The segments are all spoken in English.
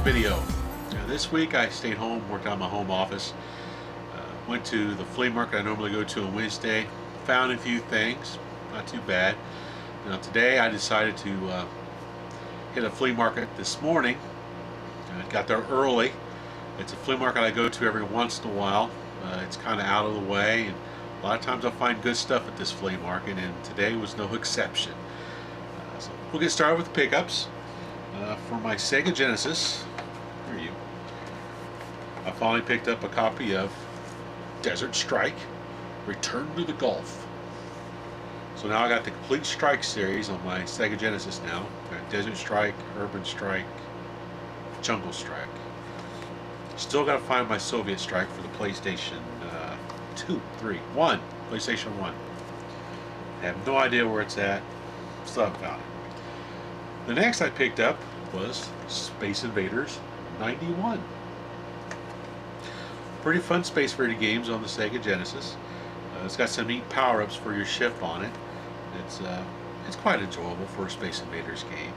video. Now, this week I stayed home, worked out of my home office, went to the flea market I normally go to on Wednesday, found a few things, not too bad. Now today I decided to hit a flea market this morning. I got there early. It's a flea market I go to every once in a while. It's kind of out of the way, and a lot of times I find good stuff at this flea market, and today was no exception. So we'll get started with the pickups. For my Sega Genesis, here you. I finally picked up a copy of Desert Strike, Return to the Gulf. So now I got the complete Strike series on my Sega Genesis now. Got Desert Strike, Urban Strike, Jungle Strike. Still got to find my Soviet Strike for the PlayStation 1. PlayStation 1. I have no idea where it's at. Still haven't found it. The next I picked up was Space Invaders 91. Pretty fun Space Invader games on the Sega Genesis. It's got some neat power-ups for your ship on it. It's quite enjoyable for a Space Invaders game.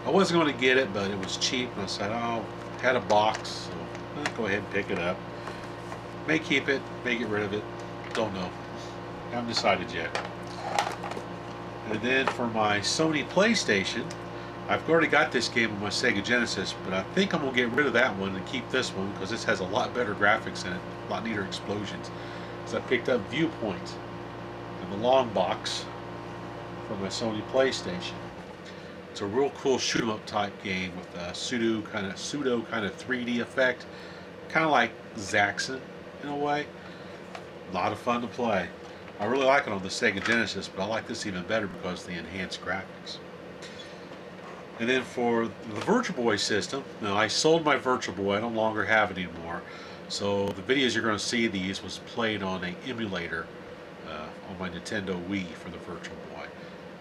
I wasn't going to get it, but it was cheap, and I said, oh, had a box, so I'll go ahead and pick it up. May keep it, may get rid of it, don't know. Haven't decided yet. And then for my Sony PlayStation, I've already got this game on my Sega Genesis, but I think I'm going to get rid of that one and keep this one because this has a lot better graphics in it, a lot neater explosions. So I picked up Viewpoint in the long box for my Sony PlayStation. It's a real cool shoot 'em up type game with a pseudo kind of 3D effect, kind of like Zaxxon in a way. A lot of fun to play. I really like it on the Sega Genesis, but I like this even better because of the enhanced graphics. And then for the Virtual Boy system, now I sold my Virtual Boy, I no longer have it anymore. So the videos you're going to see these was played on an emulator on my Nintendo Wii for the Virtual Boy.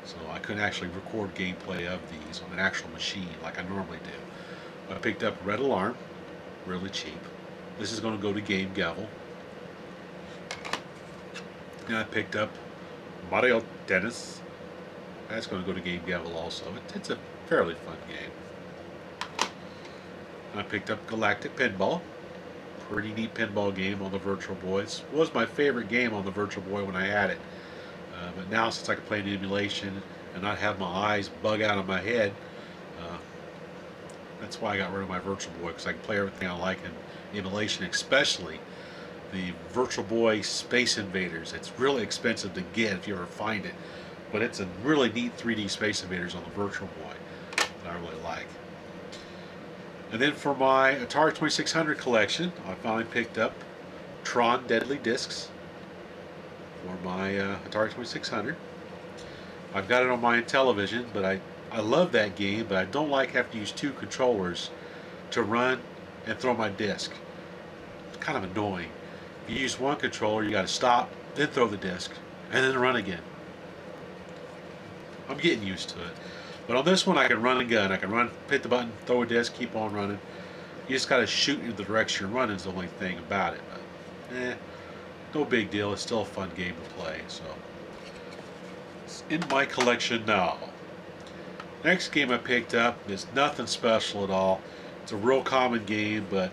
So I couldn't actually record gameplay of these on an actual machine like I normally do. I picked up Red Alarm, really cheap. This is going to go to Game Gavel. And I picked up Mario Tennis. That's going to go to Game Gavel also. It's a fairly fun game. And I picked up Galactic Pinball. Pretty neat pinball game on the Virtual Boy. It was my favorite game on the Virtual Boy when I had it. But now since I can play in emulation and not have my eyes bug out of my head, that's why I got rid of my Virtual Boy, because I can play everything I like in emulation, especially the Virtual Boy Space Invaders. It's really expensive to get if you ever find it, but it's a really neat 3D Space Invaders on the Virtual Boy that I really like. And then for my Atari 2600 collection, I finally picked up Tron Deadly Discs for my Atari 2600. I've got it on my Intellivision, but I love that game, but I don't like having to use two controllers to run and throw my disc. It's kind of annoying. If you use one controller, you got to stop, then throw the disc, and then run again. I'm getting used to it. But on this one, I can run and gun. I can run, hit the button, throw a disc, keep on running. You just got to shoot in the direction you're running is the only thing about it. But, no big deal. It's still a fun game to play. So it's in my collection now. Next game I picked up is nothing special at all. It's a real common game, but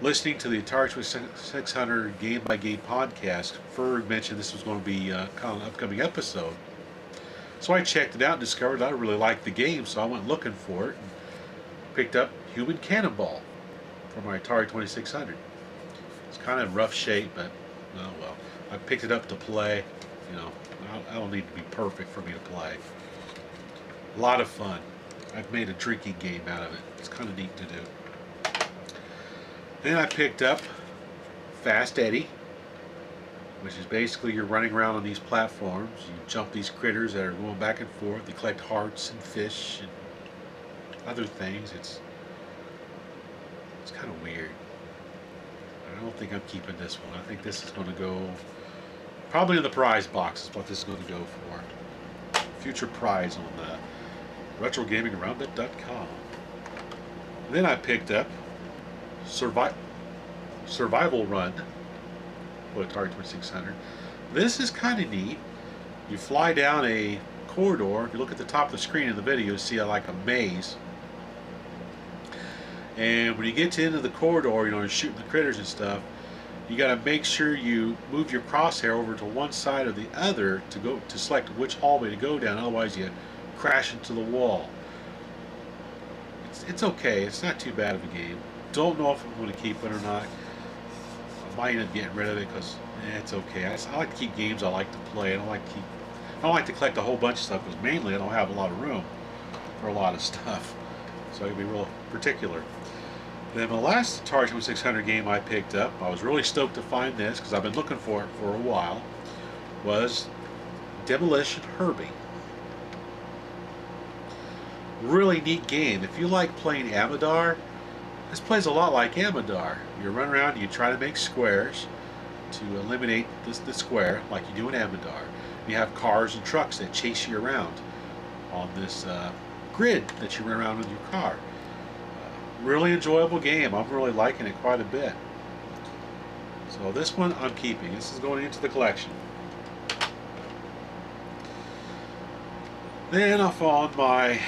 listening to the Atari 2600 Game by Game podcast, Ferg mentioned this was going to be kind of an upcoming episode. So I checked it out and discovered I really liked the game, so I went looking for it and picked up Human Cannonball for my Atari 2600. It's kind of rough shape, but oh well. I picked it up to play. You know, I don't need to be perfect for me to play. A lot of fun. I've made a drinking game out of it. It's kind of neat to do. Then I picked up Fast Eddie, which is basically you're running around on these platforms. You jump these critters that are going back and forth. They collect hearts and fish and other things. It's kind of weird. I don't think I'm keeping this one. I think this is going to go probably in the prize box is what this is going to go for. Future prize on RetroGamingRoundup.com. Then I picked up Survival Run with Atari 2600. This is kind of neat. You fly down a corridor. If you look at the top of the screen in the video, you see like a maze. And when you get to the end of the corridor, you know, you're shooting the critters and stuff, you got to make sure you move your crosshair over to one side or the other to select which hallway to go down. Otherwise, you crash into the wall. It's okay. It's not too bad of a game. Don't know if I'm going to keep it or not. I might end up getting rid of it because it's okay. I like to keep games I like to play. I don't like to collect a whole bunch of stuff because mainly I don't have a lot of room for a lot of stuff. So I can be real particular. Then the last Atari 2600 game I picked up, I was really stoked to find this because I've been looking for it for a while, was Demolition Herbie. Really neat game. If you like playing Amadar, this plays a lot like Amadar. You run around and you try to make squares to eliminate the square like you do in Amadar. You have cars and trucks that chase you around on this grid that you run around with your car. Really enjoyable game. I'm really liking it quite a bit. So this one I'm keeping. This is going into the collection. Then off on my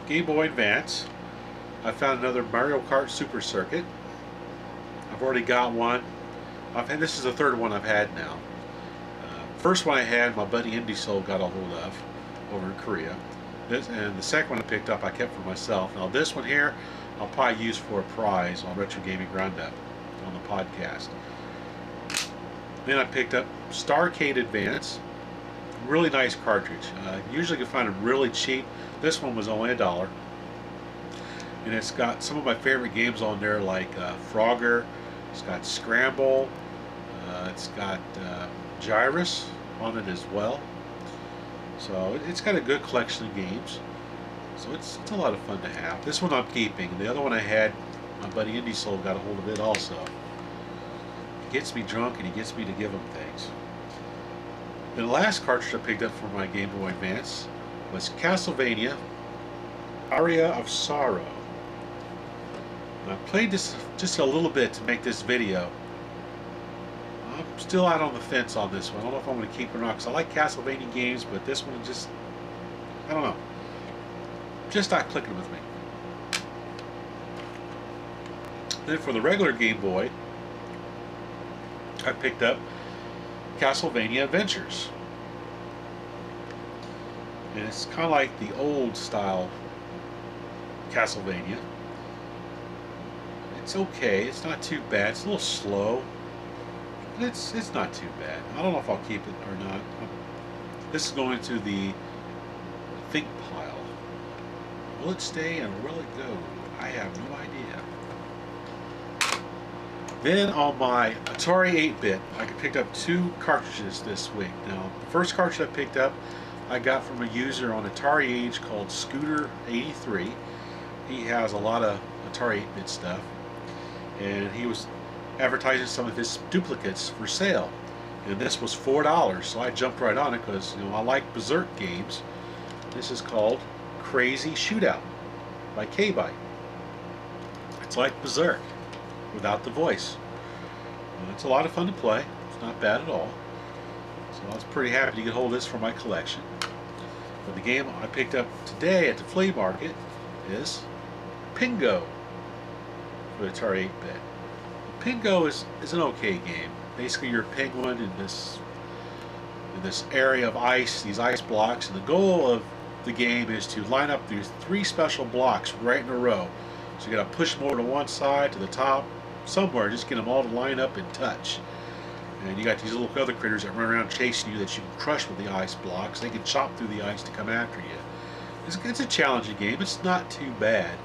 Game Boy Advance, I found another Mario Kart Super Circuit. I've already got one. This is the third one I've had now. First one I had, my buddy Indie Soul got a hold of over in Korea. And the second one I picked up, I kept for myself. Now this one here, I'll probably use for a prize on Retro Gaming Roundup on the podcast. Then I picked up Starcade Advance. Really nice cartridge. Usually you can find them really cheap. This one was only $1. And it's got some of my favorite games on there like Frogger. It's got Scramble. It's got Gyrus on it as well. So it's got a good collection of games. So it's a lot of fun to have. This one I'm keeping. The other one I had, my buddy Indie Soul got a hold of it also. He gets me drunk and he gets me to give him things. The last cartridge I picked up for my Game Boy Advance was Castlevania Aria of Sorrow. And I played this just a little bit to make this video. I'm still out on the fence on this one. I don't know if I'm going to keep it or not because I like Castlevania games, but this one just, I don't know. Just not clicking with me. Then for the regular Game Boy, I picked up Castlevania Adventures. And it's kind of like the old style Castlevania. It's okay. It's not too bad. It's a little slow. But it's not too bad. I don't know if I'll keep it or not. This is going to the think pile. Will it stay and will it go? I have no idea. Then on my Atari 8-bit, I picked up 2 cartridges this week. Now, the first cartridge I picked up, I got from a user on Atari Age called Scooter83. He has a lot of Atari 8-bit stuff, and he was advertising some of his duplicates for sale. And this was $4, so I jumped right on it because I like Berserk games. This is called Crazy Shootout by K-Byte. It's like Berserk without the voice. It's a lot of fun to play. It's not bad at all. So I was pretty happy to get hold of this for my collection. But the game I picked up today at the flea market is Pingo for the Atari 8-bit. Pingo is an okay game. Basically, you're a penguin in this area of ice, these ice blocks, and the goal of the game is to line up these 3 special blocks right in a row. So you got to push them over to one side, to the top, somewhere, just get them all to line up and touch. And you got these little other critters that run around chasing you that you can crush with the ice blocks. They can chop through the ice to come after you. It's a challenging game. It's not too bad.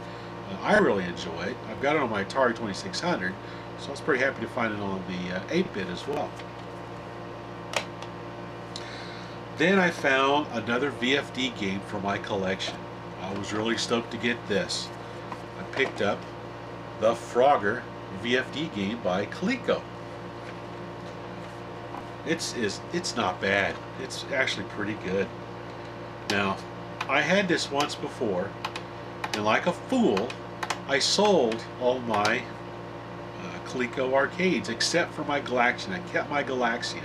I really enjoy it. I've got it on my Atari 2600, so I was pretty happy to find it on the 8-bit as well. Then I found another VFD game for my collection. I was really stoked to get this. I picked up the Frogger VFD game by Coleco. It's not bad. It's actually pretty good. Now, I had this once before, and like a fool, I sold all my Coleco arcades except for my Galaxian. I kept my Galaxian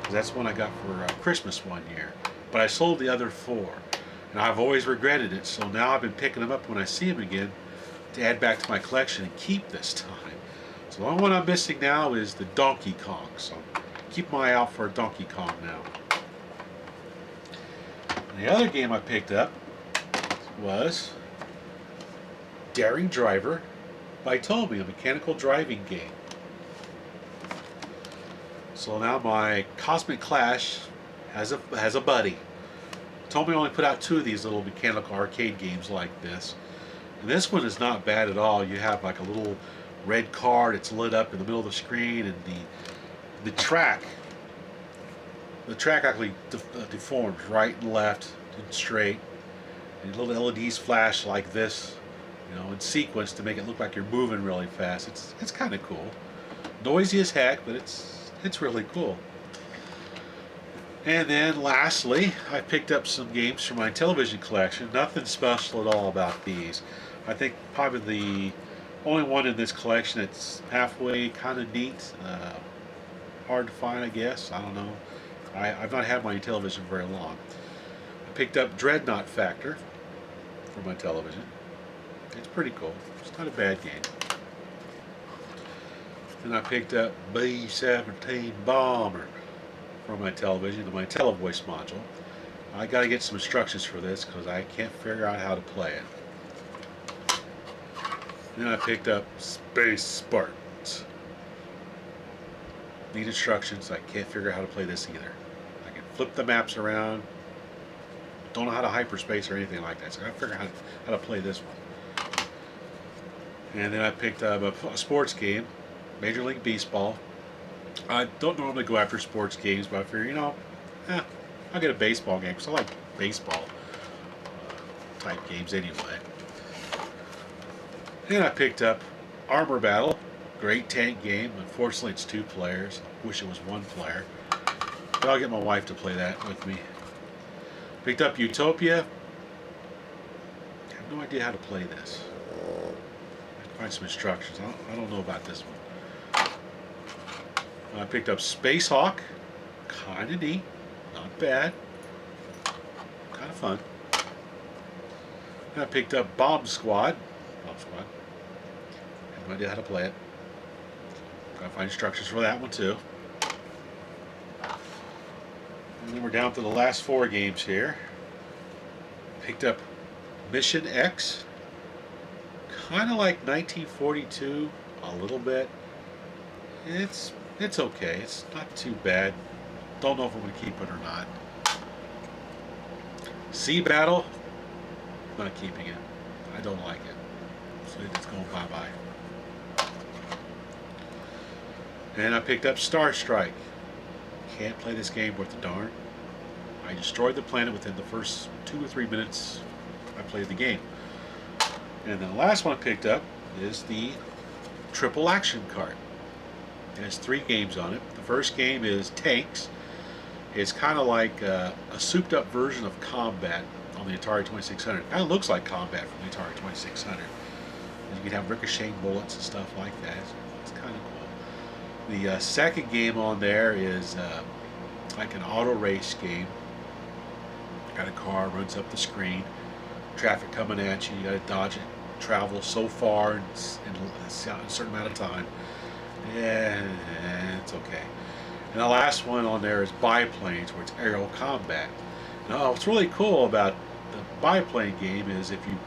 because that's one I got for Christmas one year. But I sold the other 4, and I've always regretted it. So now I've been picking them up when I see them again to add back to my collection and keep this time. So the only one I'm missing now is the Donkey Kong. So keep my eye out for a Donkey Kong now. And the other game I picked up was Daring Driver by Tomy, a mechanical driving game. So now my Cosmic Clash has a buddy. Tomy only put out 2 of these little mechanical arcade games like this. And this one is not bad at all. You have like a little red car that's lit up in the middle of the screen, and the track actually deforms right and left and straight. And little LEDs flash like this, you know, in sequence to make it look like you're moving really fast. It's kind of cool. Noisy as heck, but it's really cool. And then lastly, I picked up some games from my television collection. Nothing special at all about these. I think probably the only one in this collection that's halfway kind of neat. Hard to find, I guess. I don't know. I've not had my television very long. I picked up Dreadnought Factor for my television. It's pretty cool. It's not a bad game. Then I picked up B-17 Bomber for my television, my TeleVoice module. I got to get some instructions for this because I can't figure out how to play it. Then I picked up Space Spartans. Need instructions. I can't figure out how to play this either. I can flip the maps around. Don't know how to hyperspace or anything like that, so I gotta figure out how to play this one. And then I picked up a sports game, Major League Baseball. I don't normally go after sports games, but I figure, you know, I'll get a baseball game because I like baseball type games anyway. And I picked up Armor Battle, great tank game. Unfortunately, it's 2 players. I wish it was 1 player. But I'll get my wife to play that with me. Picked up Utopia. I have no idea how to play this. I can find some instructions. I don't know about this one. I picked up Space Hawk. Kind of neat. Not bad. Kind of fun. And I picked up Bomb Squad. I have no idea how to play it. Gotta find instructions for that one too. And then we're down to the last 4 games here. Picked up Mission X. Kind of like 1942 a little bit. It's okay. It's not too bad. Don't know if I'm going to keep it or not. Sea Battle. Not keeping it. I don't like it. So it's going bye-bye. And I picked up Star Strike. Can't play this game worth a darn. I destroyed the planet within the first 2 or 3 minutes I played the game. And then the last one I picked up is the Triple Action card. It has 3 games on it. The first game is Tanks. It's kind of like a souped up version of Combat on the Atari 2600. It kind of looks like Combat from the Atari 2600. You can have ricocheting bullets and stuff like that. It's kind of cool. The second game on there is like an auto race game. Got a car, runs up the screen, traffic coming at you, you got to dodge it, travel so far in a certain amount of time. Yeah, it's okay. And the last one on there is Biplanes, where it's aerial combat. Now, what's really cool about the biplane game is if you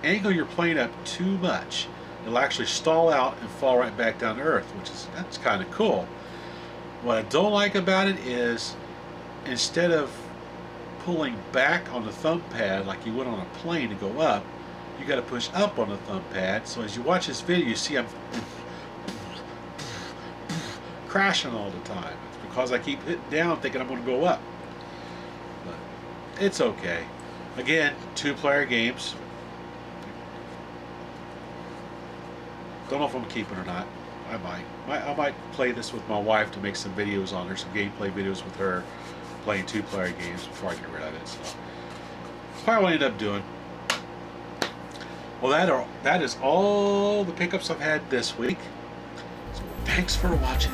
angle your plane up too much, it'll actually stall out and fall right back down to earth, that's kind of cool. What I don't like about it is instead of pulling back on the thumb pad like you would on a plane to go up, you got to push up on the thumb pad. So as you watch this video, you see I'm crashing all the time. It's because I keep hitting down thinking I'm going to go up. But it's okay. Again, 2-player games. Don't know if I'm keeping it or not. I might play this with my wife to make some videos on her, some gameplay videos with her playing 2-player games before I get rid of it. So that's probably what I end up doing. Well, that is all the pickups I've had this week. So thanks for watching.